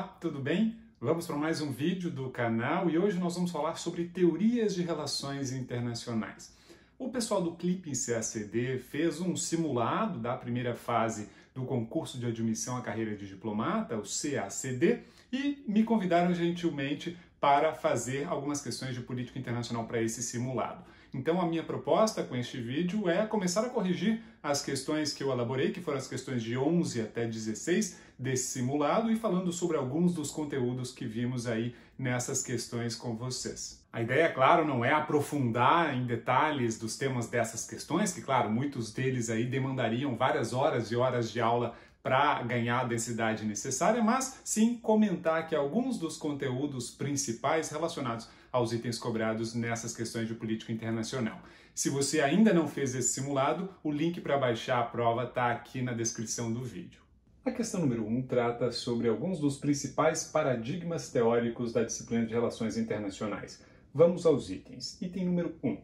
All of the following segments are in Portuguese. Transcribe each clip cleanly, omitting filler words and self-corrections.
Olá, tudo bem? Vamos para mais um vídeo do canal e hoje nós vamos falar sobre teorias de relações internacionais. O pessoal do Clipping CACD fez um simulado da primeira fase do concurso de admissão à carreira de diplomata, o CACD, e me convidaram gentilmente para fazer algumas questões de política internacional para esse simulado. Então a minha proposta com este vídeo é começar a corrigir as questões que eu elaborei, que foram as questões de 11 até 16 desse simulado, e falando sobre alguns dos conteúdos que vimos aí nessas questões com vocês. A ideia, claro, não é aprofundar em detalhes dos temas dessas questões, que, claro, muitos deles aí demandariam várias horas e horas de aula para ganhar a densidade necessária, mas sim comentar que alguns dos conteúdos principais relacionados aos itens cobrados nessas questões de política internacional. Se você ainda não fez esse simulado, o link para baixar a prova está aqui na descrição do vídeo. A questão número 1 trata sobre alguns dos principais paradigmas teóricos da disciplina de Relações Internacionais. Vamos aos itens. Item número 1.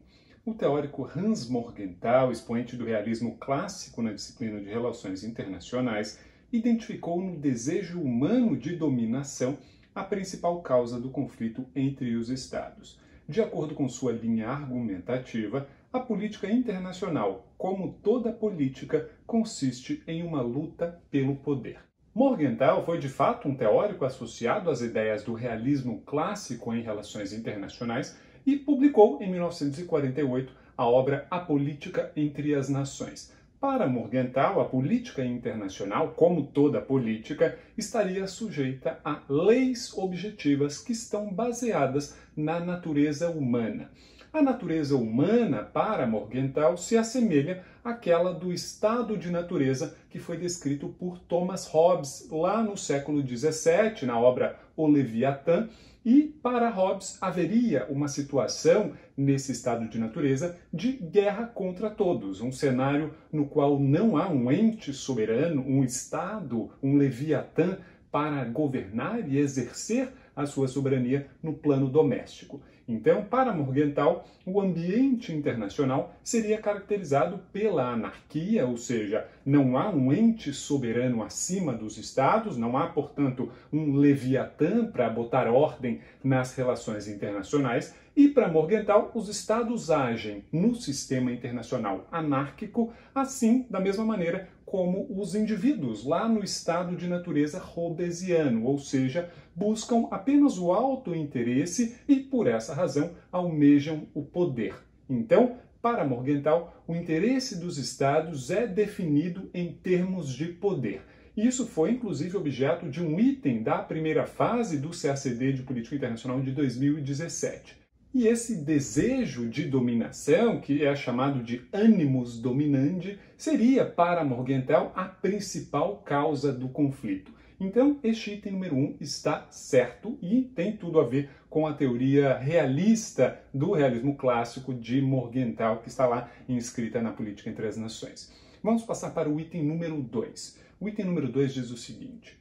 O teórico Hans Morgenthau, expoente do realismo clássico na disciplina de Relações Internacionais, identificou no desejo humano de dominação a principal causa do conflito entre os Estados. De acordo com sua linha argumentativa, a política internacional, como toda política, consiste em uma luta pelo poder. Morgenthau foi de fato um teórico associado às ideias do realismo clássico em relações internacionais e publicou em 1948 a obra A Política entre as Nações. Para Morgenthau, a política internacional, como toda política, estaria sujeita a leis objetivas que estão baseadas na natureza humana. A natureza humana, para Morgenthau, se assemelha àquela do estado de natureza que foi descrito por Thomas Hobbes lá no século XVII, na obra O Leviatã, e para Hobbes haveria uma situação nesse estado de natureza de guerra contra todos, um cenário no qual não há um ente soberano, um Estado, um Leviatã para governar e exercer a sua soberania no plano doméstico. Então, para Morgenthau, o ambiente internacional seria caracterizado pela anarquia, ou seja, não há um ente soberano acima dos Estados, não há, portanto, um Leviatã para botar ordem nas relações internacionais, e para Morgenthau, os Estados agem no sistema internacional anárquico, assim, da mesma maneira como os indivíduos lá no estado de natureza hobbesiano, ou seja, buscam apenas o autointeresse e, por essa razão, almejam o poder. Então, para Morgenthau, o interesse dos Estados é definido em termos de poder. Isso foi, inclusive, objeto de um item da primeira fase do CACD de Política Internacional de 2017. E esse desejo de dominação, que é chamado de animus dominandi, seria, para Morgenthau, a principal causa do conflito. Então, este item número 1 está certo e tem tudo a ver com a teoria realista do realismo clássico de Morgenthau, que está lá inscrita na Política entre as Nações. Vamos passar para o item número 2. O item número 2 diz o seguinte: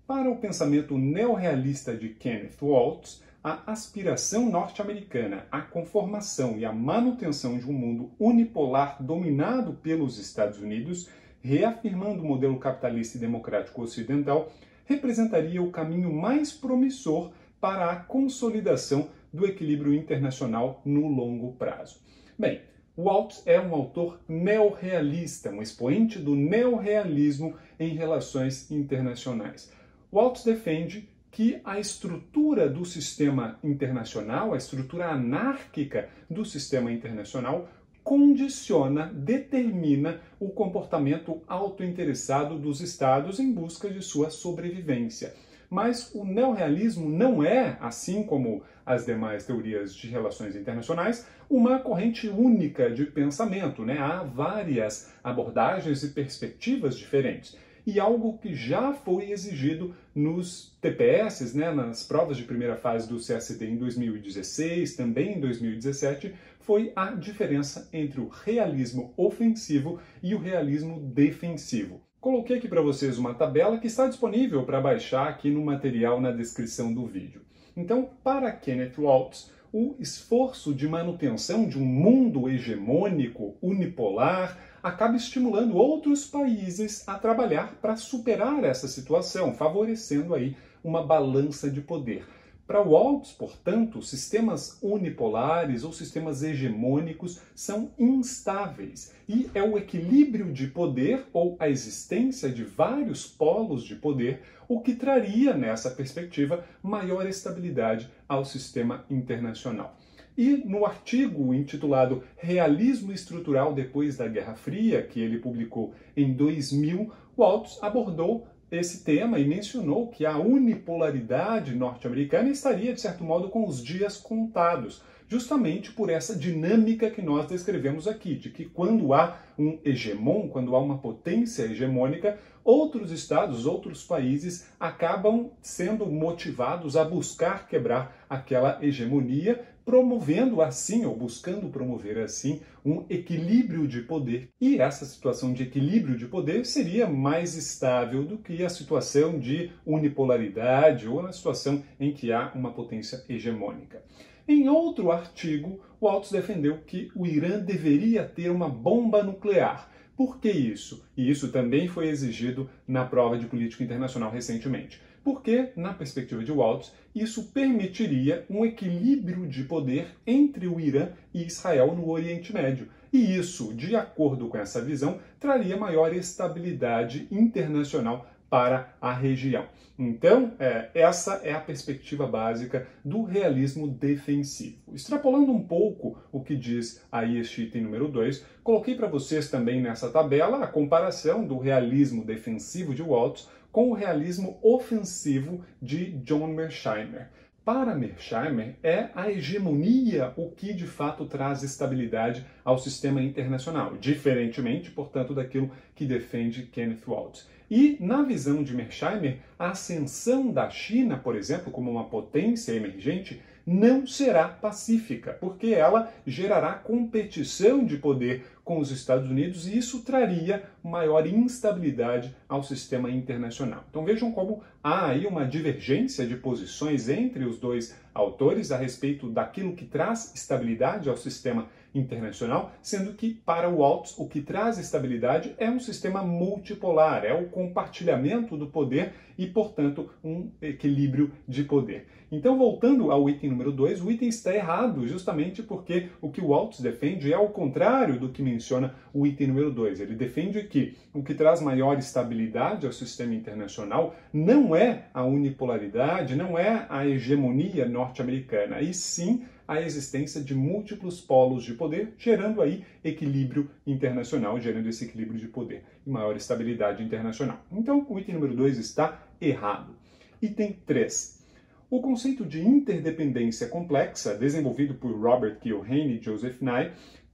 para o pensamento neorrealista de Kenneth Waltz, a aspiração norte-americana à conformação e à manutenção de um mundo unipolar dominado pelos Estados Unidos, reafirmando o modelo capitalista e democrático ocidental, representaria o caminho mais promissor para a consolidação do equilíbrio internacional no longo prazo. Bem, Waltz é um autor neorrealista, um expoente do neorrealismo em relações internacionais. Waltz defende que a estrutura do sistema internacional, a estrutura anárquica do sistema internacional, condiciona, determina o comportamento autointeressado dos Estados em busca de sua sobrevivência. Mas o neorrealismo não é, assim como as demais teorias de relações internacionais, uma corrente única de pensamento, né? Há várias abordagens e perspectivas diferentes. E algo que já foi exigido nos TPS, né, nas provas de primeira fase do CACD em 2016, também em 2017, foi a diferença entre o realismo ofensivo e o realismo defensivo. Coloquei aqui para vocês uma tabela que está disponível para baixar aqui no material na descrição do vídeo. Então, para Kenneth Waltz, o esforço de manutenção de um mundo hegemônico, unipolar, acaba estimulando outros países a trabalhar para superar essa situação, favorecendo aí uma balança de poder. Para Waltz, portanto, sistemas unipolares ou sistemas hegemônicos são instáveis e é o equilíbrio de poder ou a existência de vários polos de poder o que traria, nessa perspectiva, maior estabilidade ao sistema internacional. E no artigo intitulado Realismo Estrutural depois da Guerra Fria, que ele publicou em 2000, Waltz abordou esse tema e mencionou que a unipolaridade norte-americana estaria, de certo modo, com os dias contados, justamente por essa dinâmica que nós descrevemos aqui, de que quando há um hegemon, quando há uma potência hegemônica, outros estados, outros países acabam sendo motivados a buscar quebrar aquela hegemonia, promovendo assim, ou buscando promover assim, um equilíbrio de poder. E essa situação de equilíbrio de poder seria mais estável do que a situação de unipolaridade ou a situação em que há uma potência hegemônica. Em outro artigo, Waltz defendeu que o Irã deveria ter uma bomba nuclear. Por que isso? E isso também foi exigido na prova de política internacional recentemente. Porque, na perspectiva de Waltz, isso permitiria um equilíbrio de poder entre o Irã e Israel no Oriente Médio. E isso, de acordo com essa visão, traria maior estabilidade internacional para a região. Então, essa é a perspectiva básica do realismo defensivo. Extrapolando um pouco o que diz aí este item número 2, coloquei para vocês também nessa tabela a comparação do realismo defensivo de Waltz com o realismo ofensivo de John Mearsheimer. Para Mearsheimer, é a hegemonia o que de fato traz estabilidade ao sistema internacional, diferentemente, portanto, daquilo que defende Kenneth Waltz. E, na visão de Mearsheimer, a ascensão da China, por exemplo, como uma potência emergente, não será pacífica, porque ela gerará competição de poder com os Estados Unidos e isso traria maior instabilidade ao sistema internacional. Então vejam como há aí uma divergência de posições entre os dois autores a respeito daquilo que traz estabilidade ao sistema internacional, sendo que para Waltz o que traz estabilidade é um sistema multipolar, é o compartilhamento do poder e, portanto, um equilíbrio de poder. Então, voltando ao item número 2, o item está errado justamente porque o que o Waltz defende é ao contrário do que menciona o item número 2. Ele defende que o que traz maior estabilidade ao sistema internacional não é a unipolaridade, não é a hegemonia norte-americana, e sim a existência de múltiplos polos de poder, gerando aí equilíbrio internacional, gerando esse equilíbrio de poder e maior estabilidade internacional. Então, o item número 2 está errado. Item 3. O conceito de interdependência complexa, desenvolvido por Robert Keohane e Joseph Nye,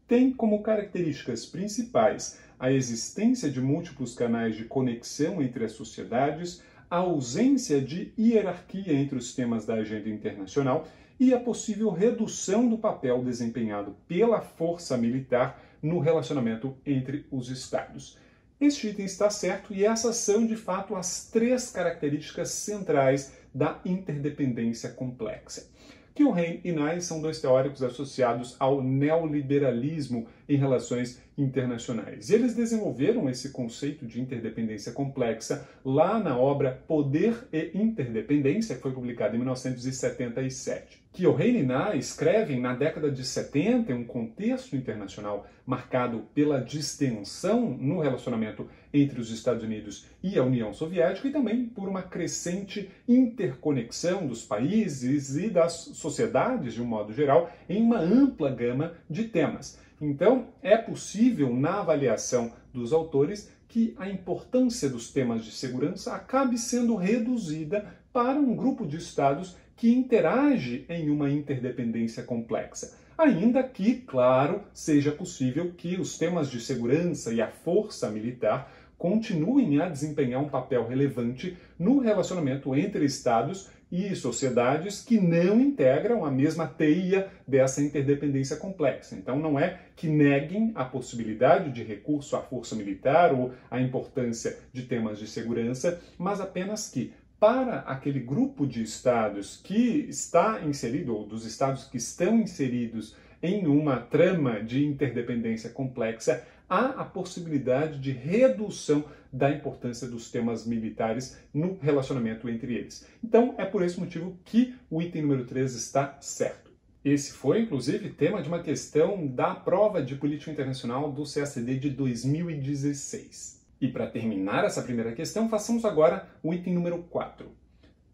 tem como características principais a existência de múltiplos canais de conexão entre as sociedades, a ausência de hierarquia entre os temas da agenda internacional e a possível redução do papel desempenhado pela força militar no relacionamento entre os Estados. Este item está certo e essas são, de fato, as 3 características centrais da interdependência complexa. Keohane e Nye são 2 teóricos associados ao neoliberalismo em relações internacionais. E eles desenvolveram esse conceito de interdependência complexa lá na obra Poder e Interdependência, que foi publicada em 1977. Keohane e Nye escrevem na década de 70 em um contexto internacional marcado pela distensão no relacionamento entre os Estados Unidos e a União Soviética e também por uma crescente interconexão dos países e das sociedades, de um modo geral, em uma ampla gama de temas. Então, é possível, na avaliação dos autores, que a importância dos temas de segurança acabe sendo reduzida para um grupo de estados que interage em uma interdependência complexa. Ainda que, claro, seja possível que os temas de segurança e a força militar continuem a desempenhar um papel relevante no relacionamento entre estados e sociedades que não integram a mesma teia dessa interdependência complexa. Então, não é que neguem a possibilidade de recurso à força militar ou a importância de temas de segurança, mas apenas que, para aquele grupo de estados que está inserido, ou dos estados que estão inseridos em uma trama de interdependência complexa, há a possibilidade de redução da importância dos temas militares no relacionamento entre eles. Então, é por esse motivo que o item número 3 está certo. Esse foi, inclusive, tema de uma questão da prova de política internacional do CACD de 2016. E para terminar essa primeira questão, façamos agora o item número 4.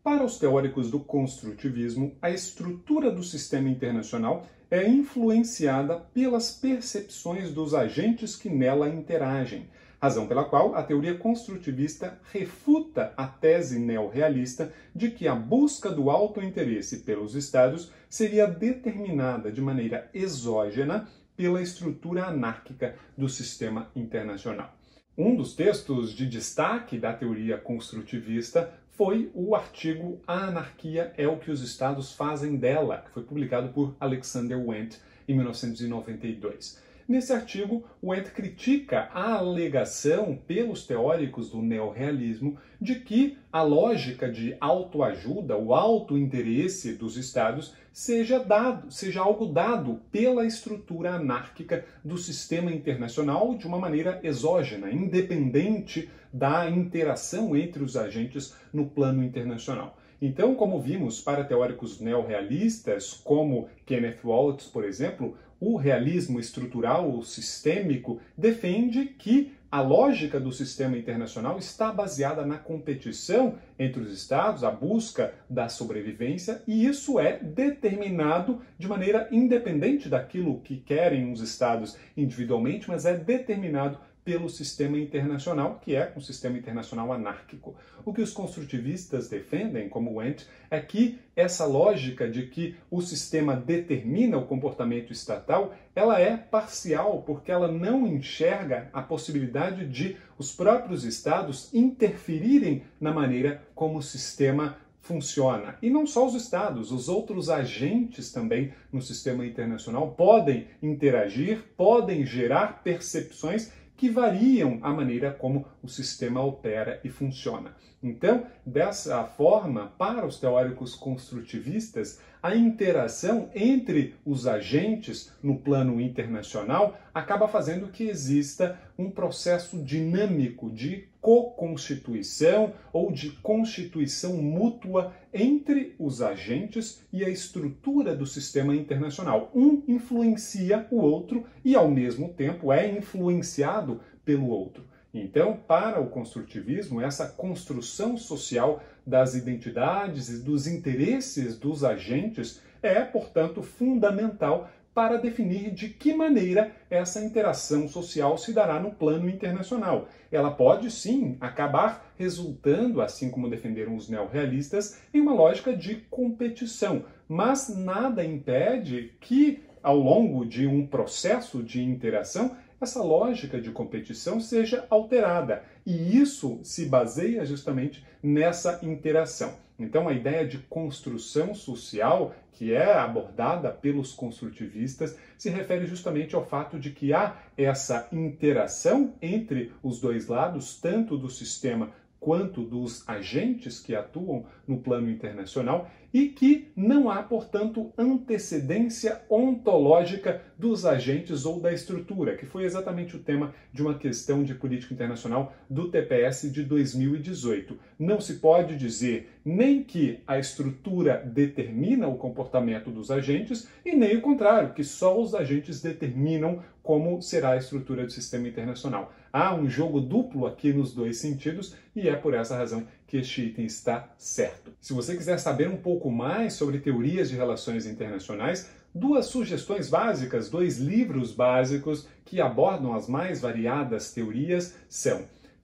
Para os teóricos do construtivismo, a estrutura do sistema internacional é influenciada pelas percepções dos agentes que nela interagem, razão pela qual a teoria construtivista refuta a tese neorrealista de que a busca do autointeresse pelos Estados seria determinada de maneira exógena pela estrutura anárquica do sistema internacional. Um dos textos de destaque da teoria construtivista foi o artigo A Anarquia é o que os Estados fazem dela, que foi publicado por Alexander Wendt em 1992. Nesse artigo, Wendt critica a alegação pelos teóricos do neorrealismo de que a lógica de autoajuda, o autointeresse dos Estados, seja algo dado pela estrutura anárquica do sistema internacional de uma maneira exógena, independente da interação entre os agentes no plano internacional. Então, como vimos para teóricos neorrealistas, como Kenneth Waltz, por exemplo, o realismo estrutural ou sistêmico defende que a lógica do sistema internacional está baseada na competição entre os Estados, a busca da sobrevivência, e isso é determinado de maneira independente daquilo que querem os Estados individualmente, mas é determinado pelo sistema internacional, que é um sistema internacional anárquico. O que os construtivistas defendem, como Wendt, é que essa lógica de que o sistema determina o comportamento estatal, ela é parcial, porque ela não enxerga a possibilidade de os próprios estados interferirem na maneira como o sistema funciona. E não só os estados, os outros agentes também no sistema internacional podem interagir, podem gerar percepções que variam a maneira como o sistema opera e funciona. Então, dessa forma, para os teóricos construtivistas, a interação entre os agentes no plano internacional acaba fazendo que exista um processo dinâmico de co-constituição ou de constituição mútua entre os agentes e a estrutura do sistema internacional. Um influencia o outro e, ao mesmo tempo, é influenciado pelo outro. Então, para o construtivismo, essa construção social das identidades e dos interesses dos agentes é, portanto, fundamental para definir de que maneira essa interação social se dará no plano internacional. Ela pode, sim, acabar resultando, assim como defenderam os neorrealistas, em uma lógica de competição, mas nada impede que, ao longo de um processo de interação, essa lógica de competição seja alterada. E isso se baseia justamente nessa interação. Então, a ideia de construção social, que é abordada pelos construtivistas, se refere justamente ao fato de que há essa interação entre os dois lados, tanto do sistema quanto dos agentes que atuam no plano internacional, e que não há, portanto, antecedência ontológica dos agentes ou da estrutura, que foi exatamente o tema de uma questão de política internacional do TPS de 2018. Não se pode dizer nem que a estrutura determina o comportamento dos agentes e nem o contrário, que só os agentes determinam como será a estrutura do sistema internacional. Há um jogo duplo aqui nos dois sentidos e é por essa razão que este item está certo. Se você quiser saber um pouco mais sobre teorias de relações internacionais, duas sugestões básicas, dois livros básicos que abordam as mais variadas teorias são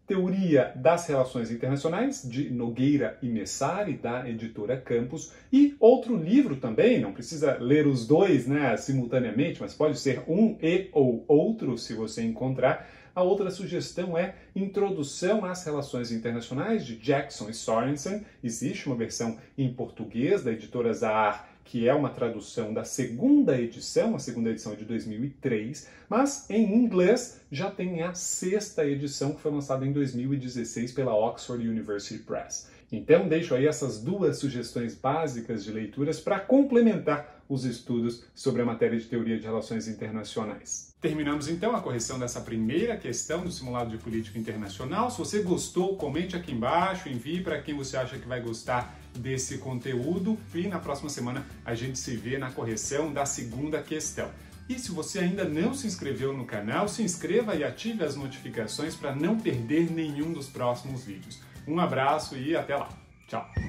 Teoria das Relações Internacionais, de Nogueira e Messari, da editora Campos, e outro livro também, não precisa ler os dois, simultaneamente, mas pode ser um e ou outro, se você encontrar. A outra sugestão é Introdução às Relações Internacionais, de Jackson e Sorensen. Existe uma versão em português da editora Zahar, que é uma tradução da segunda edição, a segunda edição é de 2003, mas em inglês já tem a sexta edição, que foi lançada em 2016 pela Oxford University Press. Então, deixo aí essas duas sugestões básicas de leituras para complementar os estudos sobre a matéria de teoria de relações internacionais. Terminamos então a correção dessa primeira questão do simulado de política internacional. Se você gostou, comente aqui embaixo, envie para quem você acha que vai gostar desse conteúdo e na próxima semana a gente se vê na correção da segunda questão. E se você ainda não se inscreveu no canal, se inscreva e ative as notificações para não perder nenhum dos próximos vídeos. Um abraço e até lá. Tchau!